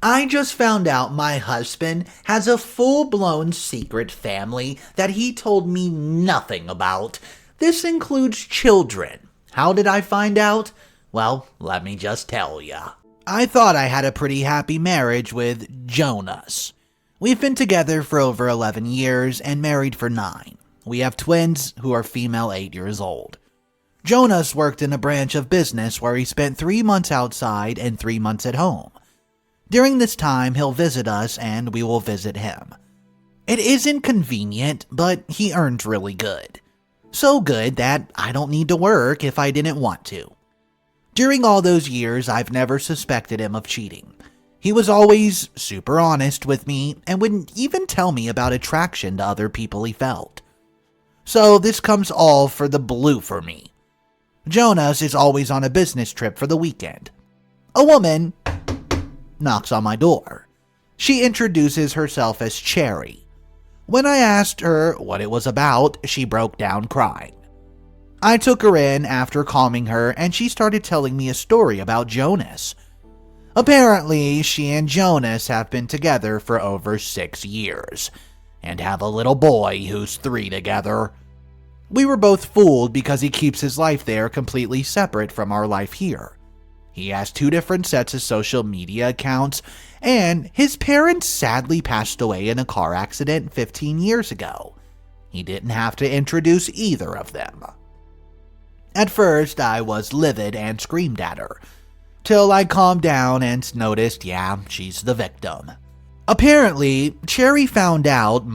I just found out my husband has a full-blown secret family that he told me nothing about. This includes children. How did I find out? Well, let me just tell ya. I thought I had a pretty happy marriage with Jonas. We've been together for over 11 years and married for 9. We have twins who are female 8 years old. Jonas worked in a branch of business where he spent 3 months outside and 3 months at home. During this time, he'll visit us and we will visit him. It isn't convenient, but he earns really good. So good that I don't need to work if I didn't want to. During all those years, I've never suspected him of cheating. He was always super honest with me and wouldn't even tell me about attraction to other people he felt. So this comes all for the blue for me. Jonas is always on a business trip for the weekend. A woman knocks on my door. She introduces herself as Cherry. When I asked her what it was about, she broke down crying. I took her in after calming her and she started telling me a story about Jonas. Apparently, she and Jonas have been together for over 6 years and have a little boy who's 3 together. We were both fooled because he keeps his life there completely separate from our life here. He has 2 different sets of social media accounts, and his parents sadly passed away in a car accident 15 years ago. He didn't have to introduce either of them. At first, I was livid and screamed at her, till I calmed down and noticed, she's the victim. Apparently, Cherry found out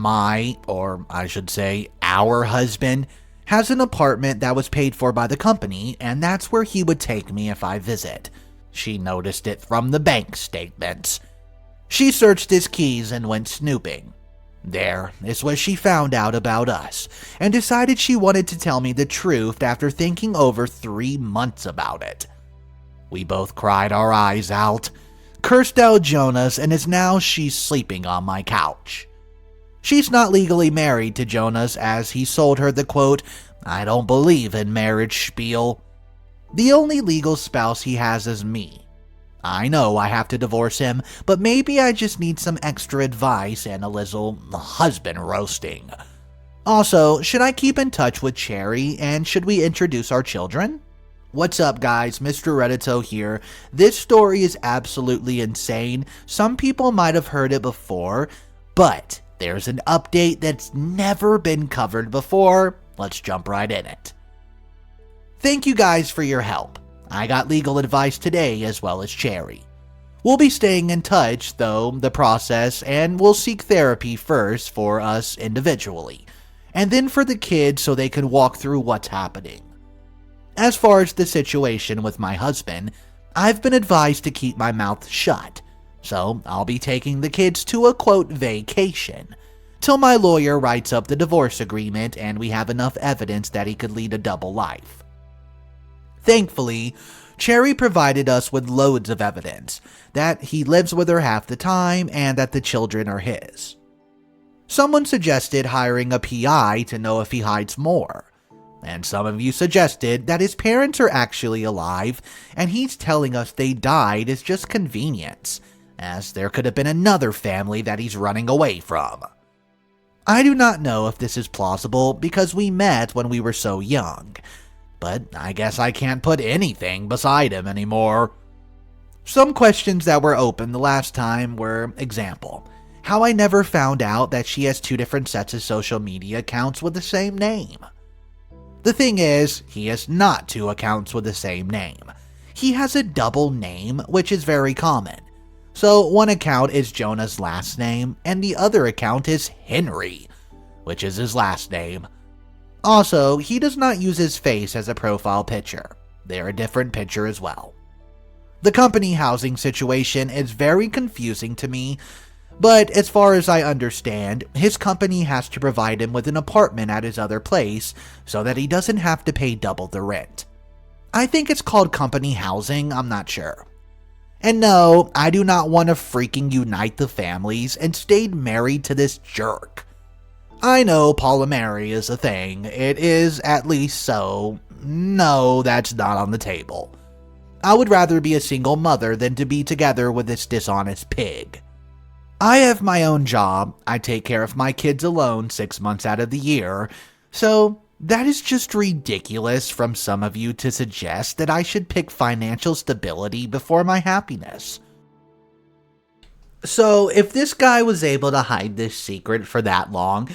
our husband, has an apartment that was paid for by the company, and that's where he would take me if I visit. She noticed it from the bank statements. She searched his keys and went snooping. There is where she found out about us, and decided she wanted to tell me the truth after thinking over 3 months about it. We both cried our eyes out, cursed out Jonas, and she's sleeping on my couch. She's not legally married to Jonas, as he sold her the quote, "I don't believe in marriage" spiel. The only legal spouse he has is me. I know I have to divorce him, but maybe I just need some extra advice and a little husband roasting. Also, should I keep in touch with Cherry, and should we introduce our children? What's up, guys? Mr. Reddito here. This story is absolutely insane. Some people might have heard it before, but there's an update that's never been covered before. Let's jump right in it. Thank you guys for your help. I got legal advice today as well as Cherry. We'll be staying in touch, though, the process, and we'll seek therapy first for us individually, and then for the kids so they can walk through what's happening. As far as the situation with my husband, I've been advised to keep my mouth shut, so I'll be taking the kids to a quote vacation, till my lawyer writes up the divorce agreement and we have enough evidence that he could lead a double life. Thankfully, Cherry provided us with loads of evidence that he lives with her half the time and that the children are his. Someone suggested hiring a PI to know if he hides more, and some of you suggested that his parents are actually alive and he's telling us they died is just convenience, as there could have been another family that he's running away from. I do not know if this is plausible because we met when we were so young, but I guess I can't put anything beside him anymore. Some questions that were open the last time were, example, how I never found out that she has 2 different sets of social media accounts with the same name. The thing is, he has not 2 accounts with the same name. He has a double name, which is very common. So one account is Jonah's last name, and the other account is Henry, which is his last name. Also, he does not use his face as a profile picture. They're a different picture as well. The company housing situation is very confusing to me, but as far as I understand, his company has to provide him with an apartment at his other place so that he doesn't have to pay double the rent. I think it's called company housing, I'm not sure. And no, I do not want to freaking unite the families and stay married to this jerk. I know polyamory is a thing, it is at least so. No, that's not on the table. I would rather be a single mother than to be together with this dishonest pig. I have my own job. I take care of my kids alone 6 months out of the year, so that is just ridiculous from some of you to suggest that I should pick financial stability before my happiness. So, if this guy was able to hide this secret for that long,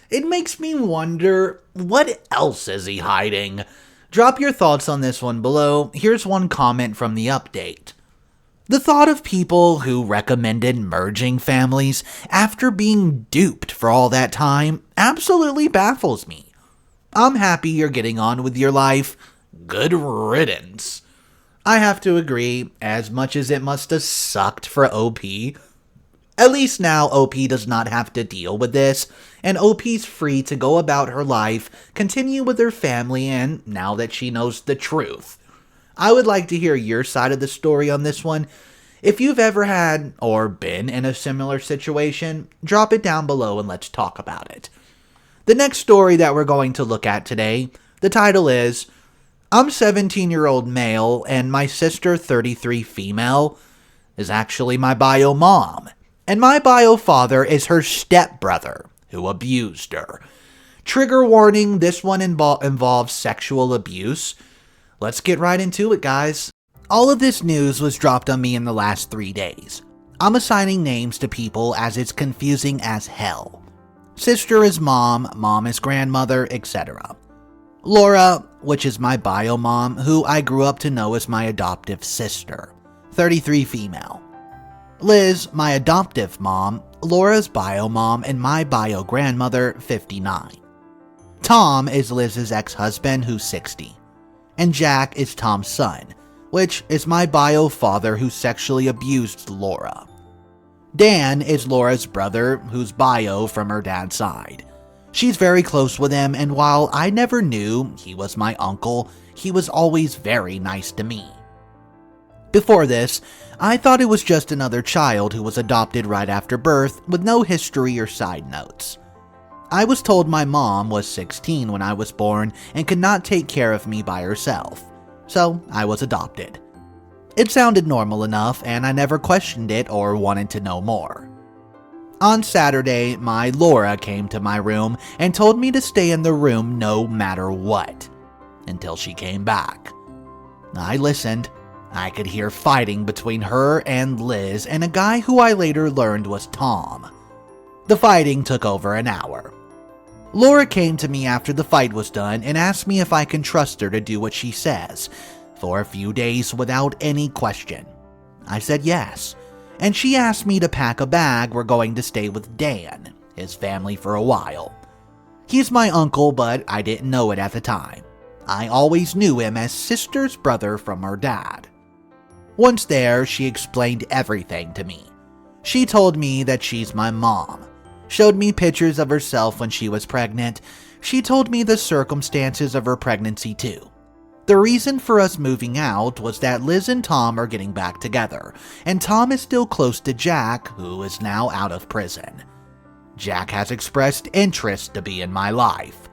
it makes me wonder, what else is he hiding? Drop your thoughts on this one below. Here's one comment from the update. The thought of people who recommended merging families after being duped for all that time absolutely baffles me. I'm happy you're getting on with your life. Good riddance. I have to agree, as much as it must have sucked for OP, at least now OP does not have to deal with this, and OP's free to go about her life, continue with her family, and now that she knows the truth. I would like to hear your side of the story on this one. If you've ever had or been in a similar situation, drop it down below and let's talk about it. The next story that we're going to look at today, the title is, I'm 17-year-old male and my sister 33 female is actually my bio mom, and my bio father is her stepbrother who abused her. Trigger warning, this one involves sexual abuse. Let's get right into it, guys. All of this news was dropped on me in the last 3 days. I'm assigning names to people as it's confusing as hell. Sister is mom, mom is grandmother, etc. Laura, which is my bio mom, who I grew up to know as my adoptive sister, 33 female. Liz, my adoptive mom, Laura's bio mom, and my bio grandmother, 59. Tom is Liz's ex-husband, who's 60. And Jack is Tom's son, which is my bio father who sexually abused Laura. Dan is Laura's brother, who's bio from her dad's side. She's very close with him, and while I never knew he was my uncle, he was always very nice to me. Before this, I thought it was just another child who was adopted right after birth with no history or side notes. I was told my mom was 16 when I was born and could not take care of me by herself, so I was adopted. It sounded normal enough, and I never questioned it or wanted to know more. On Saturday, my Laura came to my room and told me to stay in the room no matter what, until she came back. I listened. I could hear fighting between her and Liz and a guy who I later learned was Tom. The fighting took over an hour. Laura came to me after the fight was done and asked me if I can trust her to do what she says, for a few days without any question. I said yes, and she asked me to pack a bag. We're going to stay with Dan, his family, for a while. He's my uncle, but I didn't know it at the time. I always knew him as sister's brother from her dad. Once there, she explained everything to me. She told me that she's my mom, showed me pictures of herself when she was pregnant. She told me the circumstances of her pregnancy too. The reason for us moving out was that Liz and Tom are getting back together, and Tom is still close to Jack, who is now out of prison. Jack has expressed interest to be in my life,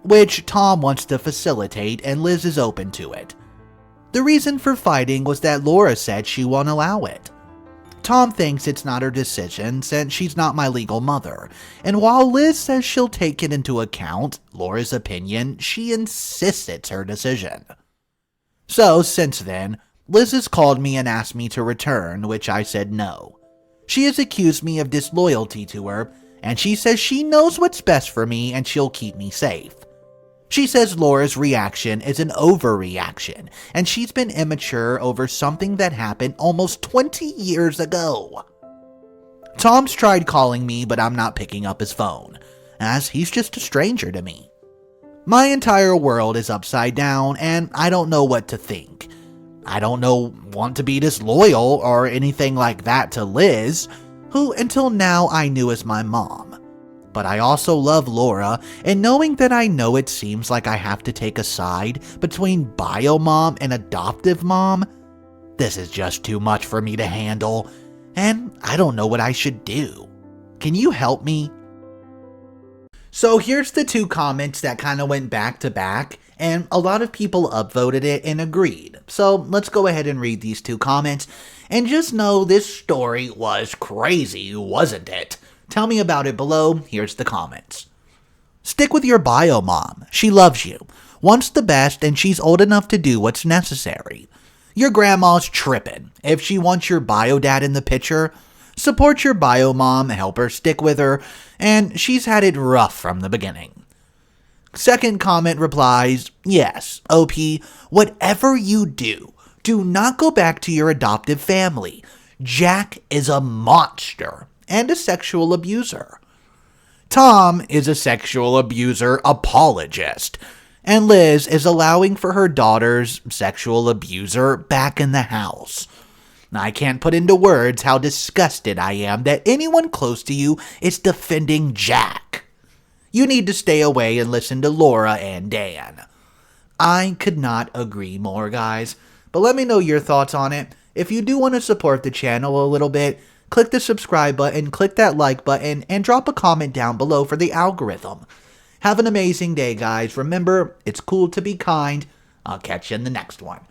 which Tom wants to facilitate, and Liz is open to it. The reason for fighting was that Laura said she won't allow it. Tom thinks it's not her decision since she's not my legal mother, and while Liz says she'll take it into account, Laura's opinion, she insists it's her decision. So, since then, Liz has called me and asked me to return, which I said no. She has accused me of disloyalty to her, and she says she knows what's best for me and she'll keep me safe. She says Laura's reaction is an overreaction, and she's been immature over something that happened almost 20 years ago. Tom's tried calling me, but I'm not picking up his phone, as he's just a stranger to me. My entire world is upside down, and I don't know what to think. I don't want to be disloyal or anything like that to Liz, who until now I knew as my mom. But I also love Laura, and knowing that I know it seems like I have to take a side between bio mom and adoptive mom, this is just too much for me to handle, and I don't know what I should do. Can you help me? So here's the two comments that kind of went back to back, and a lot of people upvoted it and agreed. So let's go ahead and read these 2 comments, and just know this story was crazy, wasn't it? Tell me about it below. Here's the comments. Stick with your bio mom. She loves you, wants the best, and she's old enough to do what's necessary. Your grandma's tripping. If she wants your bio dad in the picture, support your bio mom, help her stick with her, and she's had it rough from the beginning. Second comment replies, yes, OP, whatever you do, do not go back to your adoptive family. Jack is a monster and a sexual abuser. Tom is a sexual abuser apologist, and Liz is allowing for her daughter's sexual abuser back in the house. I can't put into words how disgusted I am that anyone close to you is defending Jack. You need to stay away and listen to Laura and Dan. I could not agree more, guys, but let me know your thoughts on it. If you do want to support the channel a little bit, click the subscribe button, click that like button, and drop a comment down below for the algorithm. Have an amazing day, guys. Remember, it's cool to be kind. I'll catch you in the next one.